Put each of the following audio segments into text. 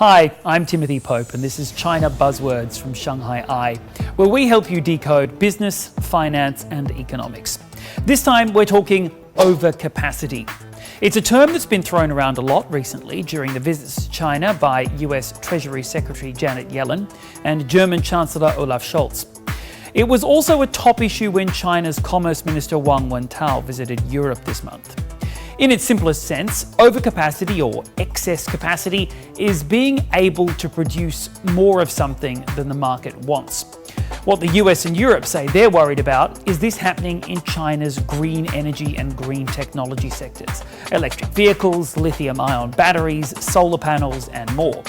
Hi, I'm Timothy Pope, and this is China Buzzwords from Shanghai I, where we help you decode business, finance, and economics. This time, we're talking overcapacity. It's a term that's been thrown around a lot recently during the visits to China by US Treasury Secretary Janet Yellen and German Chancellor Olaf Sholtz. It was also a top issue when China's Commerce Minister Wentao visited Europe this month. In its simplest sense, overcapacity or excess capacity is being able to produce more of something than the market wants. What the US and Europe say they're worried about is this happening in China's green energy and green technology sectors: electric vehicles, lithium-ion batteries, solar panels, and more.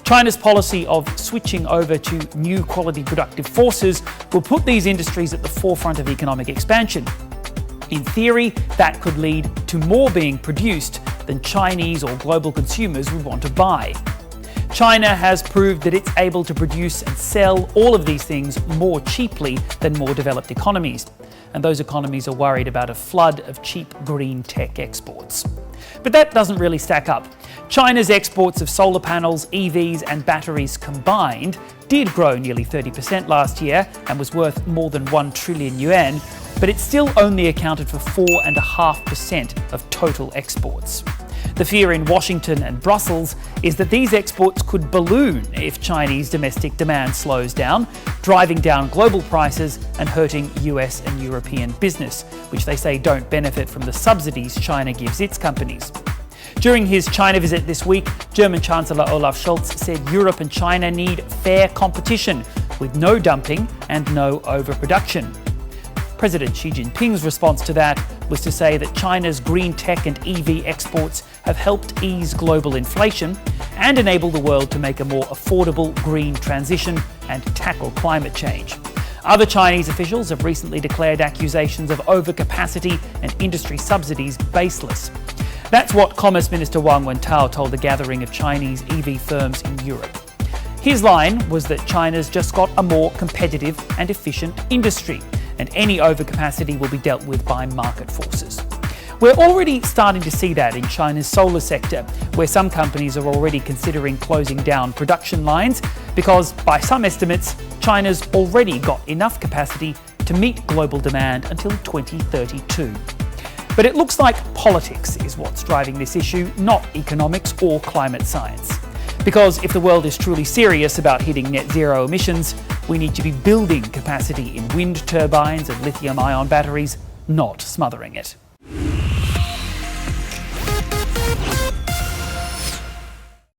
China's policy of switching over to new quality productive forces will put these industries at the forefront of economic expansion. In theory, that could lead to more being produced than Chinese or global consumers would want to buy. China has proved that it's able to produce and sell all of these things more cheaply than more developed economies. And those economies are worried about a flood of cheap green tech exports. But that doesn't really stack up. China's exports of solar panels, EVs, and batteries combined did grow nearly 30% last year and was worth more than 1 trillion yuan, but it still only accounted for 4.5% of total exports. The fear in Washington and Brussels is that these exports could balloon if Chinese domestic demand slows down, driving down global prices and hurting US and European business, which they say don't benefit from the subsidies China gives its companies. During his China visit this week, German Chancellor Olaf Sholtz said Europe and China need fair competition with no dumping and no overproduction. President Xi Jinping's response to that was to say that China's green tech and EV exports have helped ease global inflation and enable the world to make a more affordable green transition and tackle climate change. Other Chinese officials have recently declared accusations of overcapacity and industry subsidies baseless. That's what Commerce Minister Wentao told a gathering of Chinese EV firms in Europe. His line was that China's just got a more competitive and efficient industry, and any overcapacity will be dealt with by market forces. We're already starting to see that in China's solar sector, where some companies are already considering closing down production lines because, by some estimates, China's already got enough capacity to meet global demand until 2032. But it looks like politics is what's driving this issue, not economics or climate science. Because if the world is truly serious about hitting net zero emissions, we need to be building capacity in wind turbines and lithium-ion batteries, not smothering it.